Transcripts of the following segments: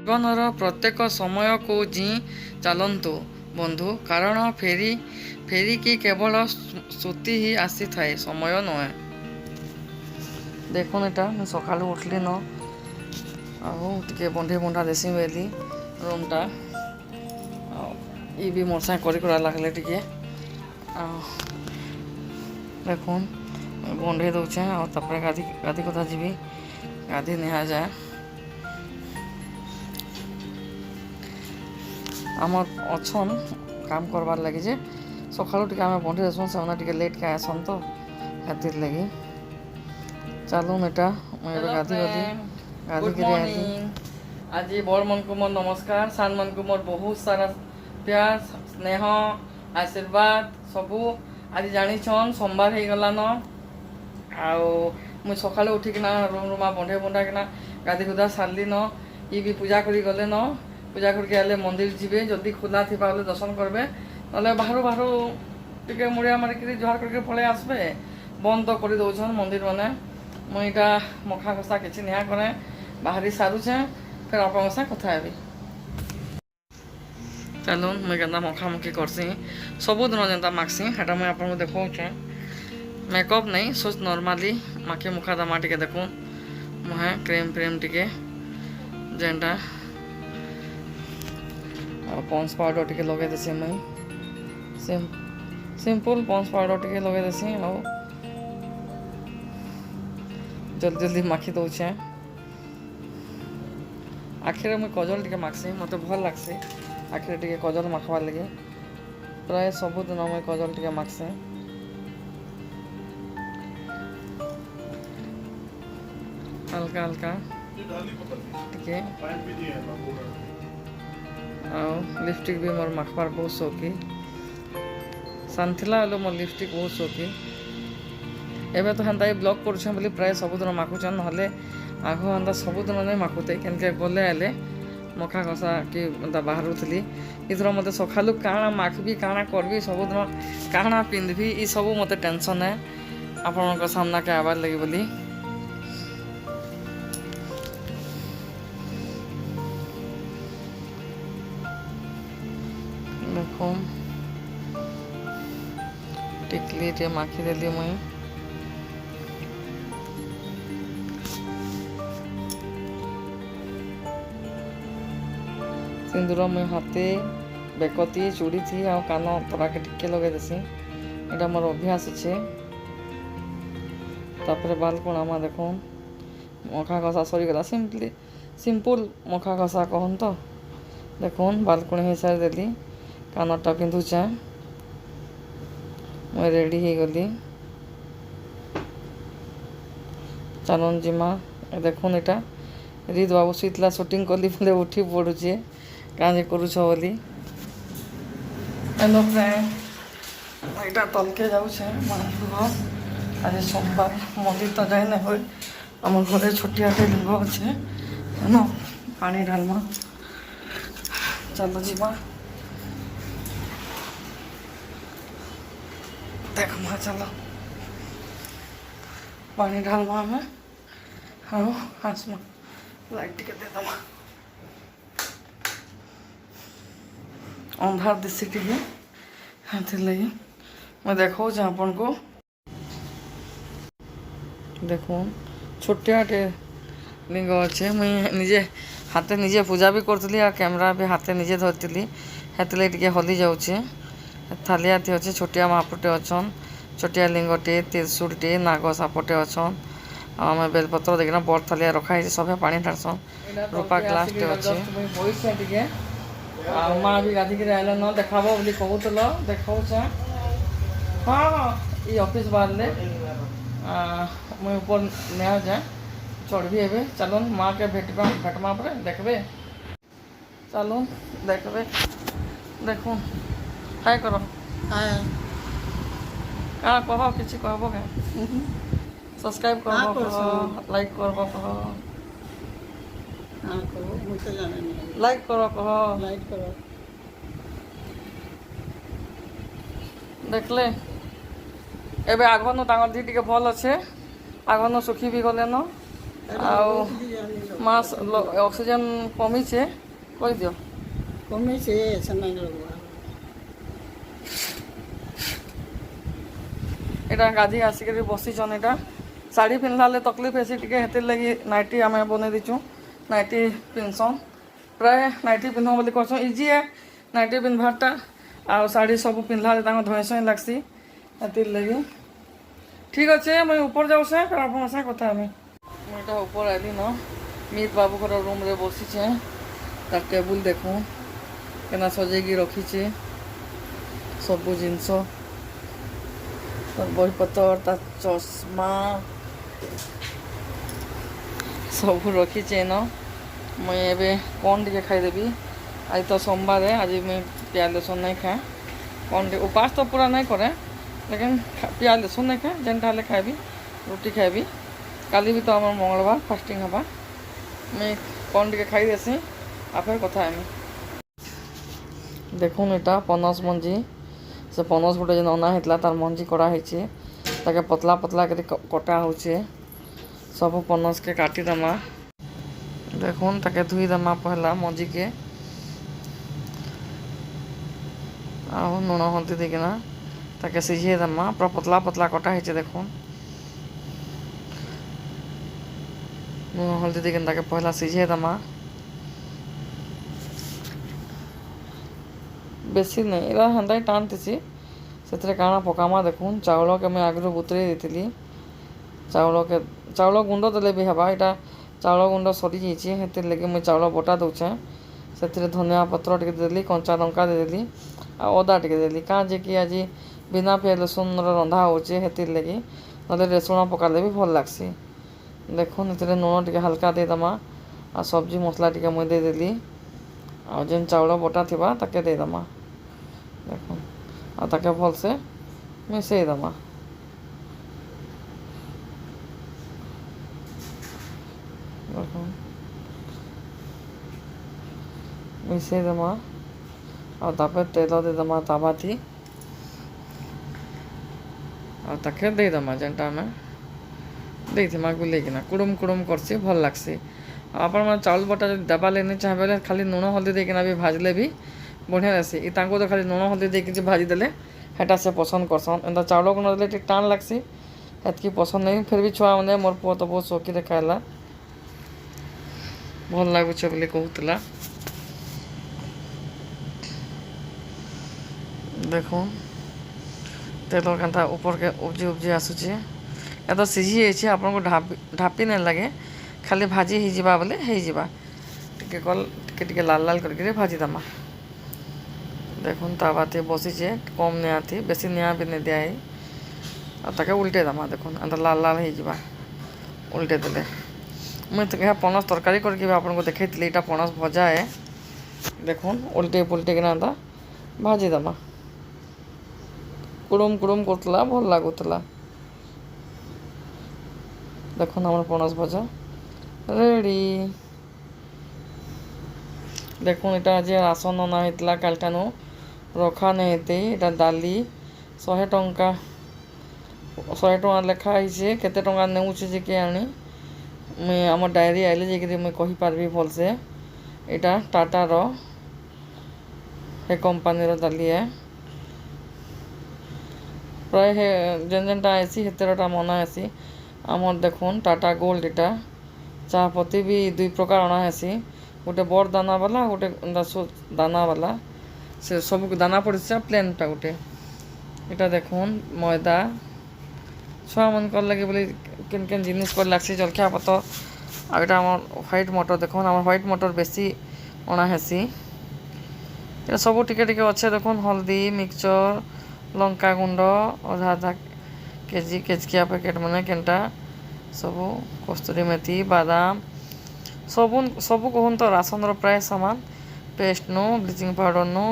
ଜୀବନର ପ୍ରତ୍ୟେକ ସମୟକୁ ଜି ଚାଲନ୍ତୁ ବନ୍ଧୁ, କାରଣ ଫେରିକି କେବଳ ସ୍ମୃତି ହିଁ ଆସିଥାଏ, ସମୟ ନୁହେଁ। ଦେଖୁନ୍ ଏଟା ମୁଁ ସକାଳୁ ଉଠିଲି ନ ଆଉ ଟିକେ ବନ୍ଧେଇ ବନ୍ଧା ଦେସି ବେଲି ରୁମ୍ଟା ଆଉ ଇ ବି ମୋର୍ ସାଙ୍ଗେ କରି କୁରା ଲାଗ୍ଲେ ଟିକେ ଆଉ ଦେଖୁନ୍ ବନ୍ଧେଇ ଦଉଛେଁ ଆଉ ତାପରେ ଗାଧି କଥା ଯିବି। ଗାଧି ନିଆଯାଏ। ଆମର ଅଛନ୍ କାମ୍ କରବାର୍ ଲାଗି ଯେ ସକାଳୁ ଟିକେ ଆମେ ବନ୍ଧେଇ ଦେସୁଁ, ସେମାନେ ଟିକେ ଲେଟ୍କେ ଆଏସନ୍ ତ ହେଥିର୍ ଲାଗି। ଚାଲୁନ୍ ଏଟା ମୁଇଁ ଏବେ ଗାଧିକିରି ଆଇଲି। ଆଜି ବଡ଼ମାନଙ୍କୁ ମୋର ନମସ୍କାର, ସାନମାନଙ୍କୁ ମୋର ବହୁତ ସାରା ପ୍ୟାର ସ୍ନେହ ଆଶୀର୍ବାଦ ସବୁ। ଆଜି ଜାଣିଛନ୍ ସୋମବାର ହେଇଗଲାନ ଆଉ ମୁଇଁ ସକାଳୁ ଉଠିକିନା ରୁମ୍ ରୁମା ବନ୍ଧେଇ ବନ୍ଧାକିନା ଗାଧି ଗୁଧା ସାରିଲି ନ। ଇ ବି ପୂଜା କରି ଗଲେ ନ, ପୂଜା କରିକି ଆଇଲେ ମନ୍ଦିର ଯିବେ, ଯଦି ଖୋଲା ଥିବା ବୋଲେ ଦର୍ଶନ କରିବେ, ନହେଲେ ବାହାରୁ ଟିକେ ମୁଡ଼ିଆ ମାରିକିରି ଜୁହାର କରିକି ପଳେଇ ଆସିବେ। ବନ୍ଦ ତ କରି ଦଉଛନ୍ ମନ୍ଦିର ମାନେ। ମୁଇଁ ଇଟା ମଖା ଘଷା କିଛି ନିଆ କରେ, ବାହାରି ସାରୁଛେଁ, ଫେର୍ ଆପଣଙ୍କ ସାଙ୍ଗେ କଥା ହେବି। ଚାଲୁନ୍ ମୁଇଁ କେନ୍ତା ମଖାମୁଖି କର୍ସି, ସବୁଦିନ ଯେନ୍ତା ମାଖ୍ସି ହେଟା ମୁଇଁ ଆପଣଙ୍କୁ ଦେଖଉଛେଁ। ମେକଅପ୍ ନାଇଁ, ସୁଚ୍ ନର୍ମାଲି ମାଖି ମୁଖା ଦେମା ଟିକେ ଦେଖୁନ୍। ମୁହେଁ କ୍ରିମ୍ ଫ୍ରିମ୍ ଟିକେ ଯେନ୍ଟା ଆଉ ପନ୍ସ ପାଉଡ଼ର୍ ଟିକେ ଲଗେଇ ଦେସି ମୁଇଁ। ସିମ୍ପୁଲ୍ ପନ୍ସ ପାଉଡ଼ର୍ ଟିକେ ଲଗେଇ ଦେସି ଆଉ ଜଲ୍ଦି ମାଖି ଦଉଛେଁ। ଆଖିରେ ମୁଇଁ କଜଲ୍ ଟିକେ ମାଖ୍ସି, ମତେ ଭଲ୍ ଲାଗ୍ସି ଆଖିରେ ଟିକେ କଜଲ୍ ମାଖ୍ବାର୍ ଲାଗି। ପ୍ରାୟ ସବୁଦିନ ମୁଇଁ କଜଲ୍ ଟିକେ ମାଖ୍ସି। ହାଲ୍କା ହାଲ୍କା ଟିକେ ଆଉ ଲିପଷ୍ଟିକ୍ ବି ମୋର୍ ମାଖ୍ବାର୍ ବହୁତ୍ ସଉକି। ସାନ୍ ଥିଲା ବେଲେ ମୋର୍ ଲିପଷ୍ଟିକ୍ ବହୁତ୍ ସଉକି। ଏବେ ତ ହେନ୍ତା ବ୍ଲଗ୍ କରୁଛେଁ ବୋଲି ପ୍ରାୟ ସବୁଦିନ ମାଖୁଛନ୍, ନହେଲେ ଆଗ ହେନ୍ତା ସବୁଦିନ ନାଇଁ ମାଖୁଥାଇ, କେନ୍କେ ଗଲେ ଆଏଲେ ମଖା ଘଷା କି ଏନ୍ତା ବାହାରୁଥିଲି। ଇଥର ମତେ ସଖାଲୁ କାଣା ମାଖ୍ବି, କାଣା କର୍ବି, ସବୁଦିନ କାଣା ପିନ୍ଧ୍ବି, ଇ ସବୁ ମତେ ଟେନ୍ସନ୍ ଏ ଆପଣଙ୍କ ସାମ୍ନାକେ ଆଏବାର୍ ଲାଗି ବୋଲି। ଦେଖୁନ୍ ଟିକ୍ଲି ଟିକେ ମାଖିଦେଲି ମୁଇଁ। ସିନ୍ଦୁର ମୁଇଁ ହାତେ, ବେକତି, ଚୁଡ଼ିଥି ଆଉ କାନ ତରାକେ ଟିକେ ଲଗେଇ ଦେସି। ଏଇଟା ମୋର୍ ଅଭ୍ୟାସ ଅଛେ। ତାପରେ ବାଲ୍କୁଣାମା ଦେଖୁନ୍ ମଖା ଘଷା ସରିଗଲା। ସିମ୍ପୁଲ୍ ମଖା ଘଷା କହୁନ୍ ତ। ଦେଖୁନ୍ ବାଲ୍କୁଣି ହିସାବରେ ଦେଲି, କାନରଟା ପିନ୍ଧୁଛେଁ, ମୁଇଁ ରେଡ଼ି ହେଇଗଲି। ଚାଲୁନ୍ ଯିମା। ଦେଖୁନ୍ ଏଟା ରିତ୍ ବାବୁ ଶୁଇଥିଲା, ସୁଟିଂ କଲି ବୋଲେ ଉଠି ପଡ଼ୁଛେ କାଁ ଯେ କରୁଛ ବୋଲି। ହେଲୋ ଫ୍ରେଣ୍ଡ, ଏଇଟା ତଲ୍କେ ଯାଉଛେଁ ମହାପ୍ରଭୁ ଘର୍। ଆଜି ସୋମବାର, ମନ୍ଦିର ତ ଯାଇ ନାଇଁ ହୁଏ। ଆମର୍ ଘରେ ଛୋଟିଆଟେ ଲିଙ୍ଗ ଅଛେ, ହେନ ପାଣି ଢାଲ୍ମା। ଚାଲ ଯିମା ଦେଖ୍ମା। ଚାଲ ପାଣି ଢାଲ୍ମା ଆମେ ଆଉ ଆସ୍ମା। ଲାଇଟ୍ ଟିକେ ଦେଇଦେମା, ଅନ୍ଧାର ଦିଶି ଟିକେ, ହେଥିର୍ଲାଗି ମୁଇଁ ଦେଖଉଛେଁ ଆପଣଙ୍କୁ। ଦେଖୁନ୍ ଛୋଟିଆଟେ ଲିଙ୍ଗ ଅଛେ। ମୁଇଁ ନିଜେ ହାତେ ନିଜେ ପୂଜା ବି କରୁଥିଲି ଆଉ କ୍ୟାମେରା ବି ହାତେ ନିଜେ ଧରିଥିଲି, ହେଥିର୍ଲାଗି ଟିକେ ହଲି ଯାଉଛେ। ଥାଲିଆଥି ଅଛେ, ଛୋଟିଆ ମହାପୁରୁଟେ ଅଛନ୍, ଛୋଟିଆ ଲିଙ୍ଗଟେ, ତ୍ରିଶୂଳଟେ, ନାଗ ସାପଟେ ଅଛନ୍। ଆଉ ଆମେ ବେଲପତ୍ର ଦେଇକିନା ବଡ଼୍ ଥାଲିଆ ରଖା ହେଇଛେ, ସଭେ ପାଣି ଢାଲ୍ସନ୍। ରୂପା ଗ୍ଲାସ୍ଟେ ଅଛେ। ମୁଇଁ ବଇଛେଁ ଟିକେ, ଆଉ ମାଆ ବି ଗାଧିକିରି ଆଇଲନ, ଦେଖାବ ବୋଲି କହୁଥିଲ, ଦେଖଉଛେଁ। ହଁ ହଁ, ଇ ଅଫିସ୍ ବାହାର୍ଲେ ମୁଇଁ ଉପର୍ ନିଆ ଯାଏଁ ଚଢ଼୍ବି ଏବେ। ଚାଲୁନ୍ ମାଆକେ ଭେଟ୍ମା ପରେ ଦେଖ୍ବେ। ଚାଲୁନ୍ ଦେଖ୍ବେ। ଦେଖୁନ୍ ହାଏ କର। ହାଏ। କାଣା କହ, କିଛି କହେବ କେଁ? ସବସ୍କ୍ରାଇବ୍ କର୍ବ କହ, ଲାଇକ୍ କର୍ବ କହ। हाँ करो, मुझे जाना नहीं है। ଲାଇକ୍ କର କହ। लाइट करो। ଦେଖ୍ଲେ ଏବେ ଆଘନୁ ତାଙ୍କର୍ ଦିହ ଟିକେ ଭଲ୍ ଅଛେ, ଆଘନୁ ଶୁଖି ବି ଗଲେନ। ଆଉ ମାସ୍ ଅକ୍ସିଜେନ୍ କମିଛେ କହିଦିଅ। କମିছে ସେମାନେ ଏଇଟା ଗାଧି ଆସିକରି ବସିଛନ୍। ଏଇଟା ଶାଢ଼ୀ ପିନ୍ଧଲାଲେ ତକଲିଫ ହେସି ଟିକେ, ହେଥିର୍ ଲାଗି ନାଇଟି ଆମେ ବନେଇ ଦେଇଛୁଁ। ନାଇଟି ପିନ୍ଧସନ୍, ପ୍ରାୟ ନାଇଟି ପିନ୍ଧ ବୋଲି କହୁଛନ୍। ଇଜି ଏ ନାଇଟି ପିନ୍ଧବାର୍ଟା, ଆଉ ଶାଢ଼ୀ ସବୁ ପିନ୍ଧଲାଲେ ତାଙ୍କ ଧଇଁ ସଇଁ ଲାଗ୍ସି, ହେଥିର୍ ଲାଗି। ଠିକ୍ ଅଛେ, ମୁଇଁ ଉପର ଯାଉଛେ, ଫେର୍ ଆପଣଙ୍କ ସାଙ୍ଗେ କଥା ହେମି। ମୁଁ ଏଇଟା ଉପର ଆଇଲି ନ, ମିତ୍ ବାବୁଙ୍କର ରୁମ୍ରେ ବସିଛେ। ତାର୍ ଟେବୁଲ୍ ଦେଖୁଁ କେନା ସଜେଇକି ରଖିଛେ, ସବୁ ଜିନିଷ, ତାର୍ ବହିପତ୍ର, ତାର୍ ଚଷମା ସବୁ ରଖିଛେ ନ। ମୁଇଁ ଏବେ କ'ଣ ଟିକେ ଖାଇଦେବି। ଆଜି ତ ସୋମବାର, ଆଜି ମୁଇଁ ପିଆଜ ରସୁଣ ନାଇଁ ଖାଏ। କ'ଣ ଟିକେ ଉପାସ ତ ପୁରା ନାଇଁ करे, ଲେକିନ୍ ପିଆଜ ରସୁଣ ନାଇଁ ଖାଏ। ଯେନ୍ଟା ହେଲେ ଖାଇବି, ରୁଟି ଖାଇବି। କାଲି ବି ତ ଆମର ମଙ୍ଗଳବାର, ଫାଷ୍ଟିଂ ହେବା। ମୁଇଁ କ'ଣ ଟିକେ ଖାଇଦେସି, ଆଉ ଫେର୍ କଥା ହେମି। ଦେଖୁନ୍ ଏଇଟା ପନସ ମଞ୍ଜି, ସେ ପନସ ଗୋଟେ ଯେନ୍ ଅନା ହେଇଥିଲା ତାର୍ ମଞ୍ଜି କଟା ହେଇଛେ। ତାକେ ପତଲା ପତଲା କରି କଟା ହଉଛେ। ସବୁ ପନସକେ କାଟିଦେମା। ଦେଖୁନ୍ ତାକେ ଧୁଇଦେମା ପହେଲା ମଞ୍ଜିକେ, ଆଉ ଲୁଣ ହଳଦୀ ଦେଇକିନା ତାକେ ସିଝେଇ ଦେମା। ପୁରା ପତଲା ପତଲା କଟା ହେଇଛେ ଦେଖୁନ୍। ଲୁଣ ହଳଦୀ ଦେଇକିନା ତାକେ ପହେଲା ସିଝେଇ ଦେମା। ବେଶୀ ନାଇଁ, ଏଇଟା ହେନ୍ତା ହିଁ ଟାନ୍ ଥିସି। ସେଥିରେ କାଣା ପକାମା ଦେଖୁନ୍, ଚାଉଳକେ ମୁଇଁ ଆଗରୁ ବତୁରେଇ ଦେଇଥିଲି। ଚାଉଳ ଗୁଣ୍ଡ ଦେଲେ ବି ହେବା। ଏଇଟା ଚାଉଳ ଗୁଣ୍ଡ ସରିଯାଇଛେ, ହେଥିର୍ ଲାଗି ମୁଇଁ ଚାଉଳ ବଟା ଦଉଛେଁ। ସେଥିରେ ଧନିଆ ପତ୍ର ଟିକେ ଦେଲି, କଞ୍ଚା ଲଙ୍କା ଦେଇଦେଲି, ଆଉ ଅଦା ଟିକେ ଦେଲି। କାଁ ଯେ କି ଆଜି ବିନା ପିଆଜ ରସୁଣର ରନ୍ଧା ହଉଛେ, ହେଥିର୍ ଲାଗି। ନହେଲେ ରସୁଣ ପକାଲେ ବି ଭଲ୍ ଲାଗ୍ସି। ଦେଖୁନ୍ ଏଥିରେ ଲୁଣ ଟିକେ ହାଲ୍କା ଦେଇଦେମା, ଆଉ ସବ୍ଜି ମସଲା ଟିକେ ମୁଇଁ ଦେଇଦେଲି। ଆଉ ଯେନ୍ ଚାଉଳ ବଟା ଥିବା ତାକେ ଦେଇଦେମା। ଦେଖୁନ୍, ଆଉ ତାକେ ଭଲ୍ସେ ମିଶେଇ ଦେମା। ଦେଖୁନ୍ ମିଶେଇ ଦେମା, ଆଉ ତାପରେ ତେଲ ଦେଇଦେମା ତାୱାଥି, ଆଉ ତାକେ ଦେଇଦେମା ଯେନ୍ଟା ଆମେ ଦେଇଥିମା ଗୁଲେଇକିନା। କୁଡ଼ୁମ୍ କୁଡ଼ୁମ୍ କର୍ସି, ଭଲ୍ ଲାଗ୍ସି। ଆଉ ଆପଣମାନେ ଚାଉଳ ବଟା ଯଦି ଦେବାର୍ ଲାଗି ନାଇଁ ଚାହେଁ ବେଲେ ଖାଲି ଲୁଣ ହଳଦୀ ଦେଇକିନା ବି ଭାଜ୍ଲେ ବି ବଢ଼ିଆ ଲାଗ୍ସି। ଇ ତାଙ୍କୁ ତ ଖାଲି ଲୁଣ ହଳଦୀ ଦେଇକି ଭାଜିଦେଲେ ହେଟା ସେ ପସନ୍ଦ କର୍ସନ୍। ଏନ୍ତା ଚାଉଳ ଗୁଣ୍ଡ ଦେଲେ ଟିକେ ଟାଣ୍ ଲାଗ୍ସି, ହେତ୍କି ପସନ୍ଦ ନାଇଁ। ଫିର୍ ବି ଛୁଆମାନେ, ମୋର୍ ପୁଅ ତ ବହୁତ୍ ସୌକିରେ ଖାଏଲା, ଭଲ୍ ଲାଗୁଛେ ବୋଲି କହୁଥିଲା। ଦେଖୁନ୍ ତେଲ କେନ୍ତା ଉପର୍କେ ଉପଜି ଉପଜି ଆସୁଛେ। ଏ ତ ସିଝି ଯାଇଛେ, ଆପଣଙ୍କୁ ଢାପି ନାଇଁ ଲାଗେ, ଖାଲି ଭାଜି ହେଇଯିବା ବେଲେ ହେଇଯିବା। ଟିକେ ଟିକେ ଲାଲ୍ ଲାଲ୍ କରିକିରି ଭାଜିଦେମା। ଦେଖୁନ୍ ତାୱାଥି ବସିଛେ, କମ୍ ନିଆଁ ଥି, ବେଶୀ ନିଆଁ ବି ନାଇଁ ଦିଆ ହେଇ। ଆଉ ତାକେ ଉଲ୍ଟେଇ ଦେମା। ଦେଖୁନ୍ ଏନ୍ତା ଲାଲ୍ ଲାଲ୍ ହେଇଯିବା ଉଲ୍ଟେଇ ଦେଲେ। ମୁଇଁ ଏହା ପଣସ ତରକାରୀ କରିକି ବି ଆପଣଙ୍କୁ ଦେଖେଇଥିଲି। ଏଇଟା ପଣସ ଭଜା ଏ। ଦେଖୁନ୍ ଉଲ୍ଟେଇ ପୁଲ୍ଟେଇକିନା ଏନ୍ତା ଭାଜିଦେମା। କୁଡ଼ୁମ୍ କୁଡ଼ୁମ୍ କରୁଥିଲା, ଭଲ୍ ଲାଗୁଥିଲା। ଦେଖୁନ୍ ଆମର୍ ପଣସ ଭଜା ରେଡ଼ି। ଦେଖୁନ୍ ଏଇଟା ଆଜି ରାସନ୍ ଅନା ହେଇଥିଲା କାଲିଠାନୁ, ରଖା ନାଇଁ ହେତେ। ଏଇଟା ଡାଲି 100 ଟଙ୍କା, 100 ଟଙ୍କା ଲେଖା ହେଇଛେ। କେତେ ଟଙ୍କା ନେଉଛେ ଯେ କେଜାଣି, ମୁଇଁ ଆମର୍ ଡାଏରୀ ଆଇଲେ ଯାଇକିରି ମୁଇଁ କହିପାର୍ବି ଭଲ୍ସେ। ଏଇଟା ଟାଟାର, ହେ କମ୍ପାନୀର ଡାଲି ଏ। ପ୍ରାୟ ଯେନ୍ ଯେନ୍ଟା ଆଏସି ହେତେରଟା ମନା ହେସି। ଆମର୍ ଦେଖୁନ୍ ଟାଟା ଗୋଲ୍ଡ, ଏଇଟା ଚାହାପତି ବି 2 ପ୍ରକାର୍ ଅଣା ହେସି। ଗୋଟେ ବଡ଼୍ ଦାନାବାଲା, ଗୋଟେ ଏନ୍ତା ଦାନାବାଲା। ସେ ସବୁକୁ ଦାନା ପଡ଼ିସି, ପ୍ଲେନ୍ଟା ଗୋଟେ। ଏଇଟା ଦେଖୁନ୍ ମଇଦା, ଛୁଆମାନ୍କର୍ ଲାଗି ବୋଲି କେନ୍ କେନ୍ ଜିନିଷ୍ କରି ଲାଗ୍ସି, ଜଲଖିଆ ପତର୍। ଆଉ ଏଇଟା ଆମର୍ ହ୍ୱାଇଟ୍ ମଟର୍। ଦେଖୁନ୍ ଆମର୍ ହ୍ୱାଇଟ୍ ମଟର୍ ବେଶୀ ଅଣା ହେସି। ଏଟା ସବୁ ଟିକେ ଟିକେ ଅଛେ। ଦେଖୁନ୍ ହଳଦୀ, ମିକ୍ସଚର୍, ଲଙ୍କା ଗୁଣ୍ଡ, ଅଧା ଅଧା କେଜି କେଚ୍କିଆ ପ୍ୟାକେଟ୍ ମାନେ କେନ୍ଟା ସବୁ, କସ୍ତୁରୀ ମେଥି, ବାଦାମ୍, ସବୁ କହୁନ୍ ତ ରାସନ୍ର ପ୍ରାୟ ସାମାନ୍, ପେଷ୍ଟ୍ ନୁ, ବ୍ଲିଚିଂ ପାଉଡ଼ର୍ ନୁ,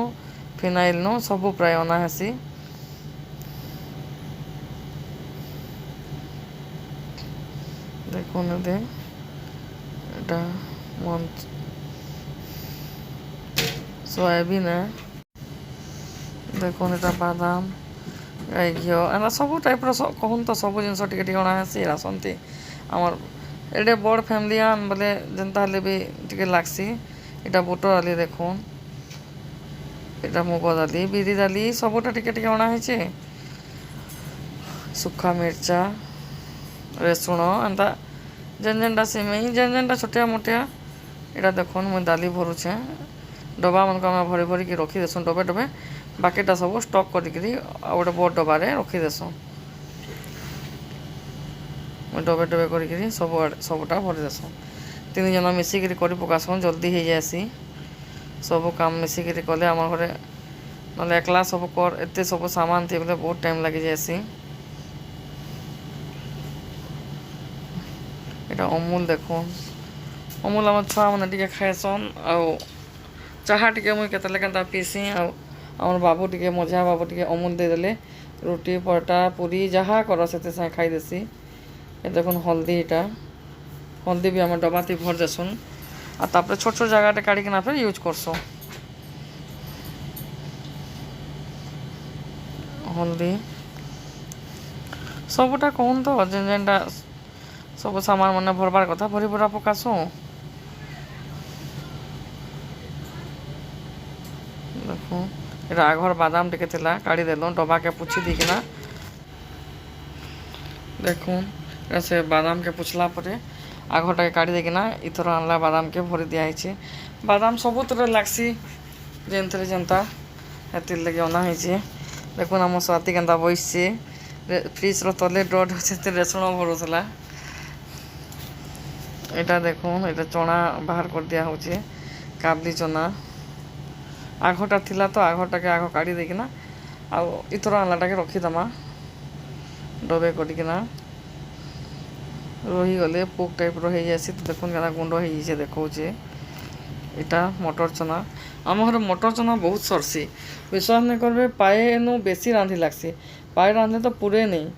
ଫିନାଇଲ୍ ନୁ, ସବୁ ପ୍ରାୟ ଅନା ହେସି। ଦେଖୁନ୍ ଏଦେ ଏଟା ସୋୟାବିନ୍ ଏ। ଦେଖୁନ୍ ଏଟା ବାଦାମ୍, ଗାଈ ଘିଅ, ଏନ୍ତା ସବୁ ଟାଇପ୍ର କହୁନ୍ ତ ସବୁ ଜିନିଷ ଟିକେ ଟିକେ ଅଣା ହେସି ରାସନ୍ଥି। ଆମର୍ एडे बड़ फैमिली आन बोले जेनता हेले भी टिके लागसी एटा बुट डाली देखुन एटा मुग डाली बिरी डाली सबुटा टिके टिके अणा होइछे सुखा मिर्चा रसुण एंता जेन जेनटा सिमेई जेन जेनटा छोटिया मोटिया एटा देखुन मुई डाली भरुछे डबा मन को आम भरी भरी की रखी देसुन डबे डबे बाकीटा सब स्टॉक करिकरी गोटे बड़ डबारे रखी देसुन डबे डबे करिकरी सबुटा भरी देसुन 3 जन मिसिकरी करि पकासुन जल्दी हो जाएसी सब काम मिसिकरी कले आम घरे ना एकला सब कर एते सब सामान थी बोले बहुत टाइम लगी जाएसी एटा अमूल देखुन अमूल आम छुआ मैंने टिके खाएसन आउ चाहा टिके मुई केतले केनता पीसी आम बाबू टिके मझिया बाबू टिके अमूल दे देले रोटी परोटा पूरी जहाँ कर से खाई देसी ये देखुन हल्दी इटा हल्दी भी आम डबाती भर देसुन आ तापर छोट छोट जगह काढ़ी किना फिर यूज करसु हल्दी सबुटा कहून तो जेन जेनटा सब सामान मन भरबार कथा भरी भरा पकासु देखो एटा आघर बादाम टिके थिला काढ़ी देलु डबा के पुछि दीकिना देखुन से बादाम के पुछला परे आघरटा के काढ़ी देकिना इथर आनला बादाम के भरी दिया है बादाम सब तरह लागसी जेन थरे जनता हेतिर लगे अना है देखुन आम स्वाति केनता बसছে फ्रिज रो तले डट होते रसुण भरुला एटा देखुन एटा चना बाहर कर दिया होचे काबली चना आघटा थिला तो आघटा के आघ काढ़ी देकिना आ इथर आनलाटा के रखीदमा डबे करिकिना रही गले पोक टाइप रही जासी तो देखुन केना गुंड हो जाइए देखौचे इटा मटर चना आम घर मटर चना बहुत सरसी विश्वास नहीं करबे पाए एनु बेसी रांधि लागसी पाए रांधे तो पूरे नहीं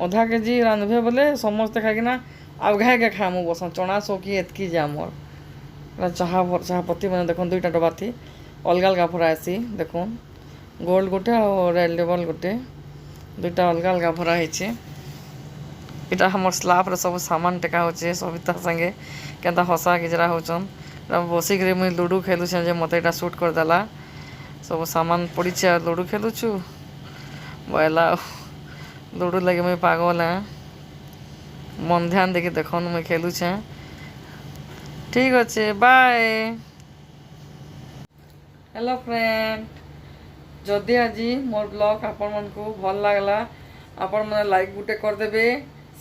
आधा केजी रांधबे बोले समस्ते खाइकिना आउ घाए के खामु बसन चना सौकी एतकी जा मोर चाहा पत्ती मैंने देखुन 2टा डबा थी अलग अलग भरासी देखुन गोल्ड गोटे और रेड लेबल गोटे 2टा अलग अलग भरा है इटा हमर स्लाब रे सब सामान टेका होचे सविता संगे केनता हसा गिजरा होचन बसिक मुई लूडो खेलुछे जे मते इटा शूट कर देला सब सामान पड़ीछे लूडो खेलुछु बोला लूडो लगे मुई पागल है मन ध्यान देखि देखन मुई खेलुछे ठीक अच्छे बाय हेलो फ्रेंड जदि आज मोर ब्लॉग आपण मन को भल लागला आपण मन लाइक गुटे कर देबे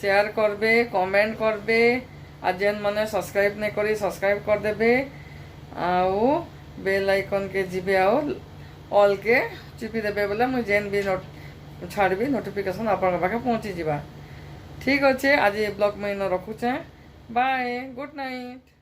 शेयर करबे कमेंट करबे आ जेन माने सब्सक्राइब नहीं करी सब्सक्राइब कर देबे आउ बेल आइकन के जीबे आउ ऑल के चिपी देबे बोले मुझे जेन भी छाड़बी नोटिफिकेशन आपण पाखे पहुँची जावा ठीक अच्छे आज ब्लॉग में रखुचे बाय गुड नाइट।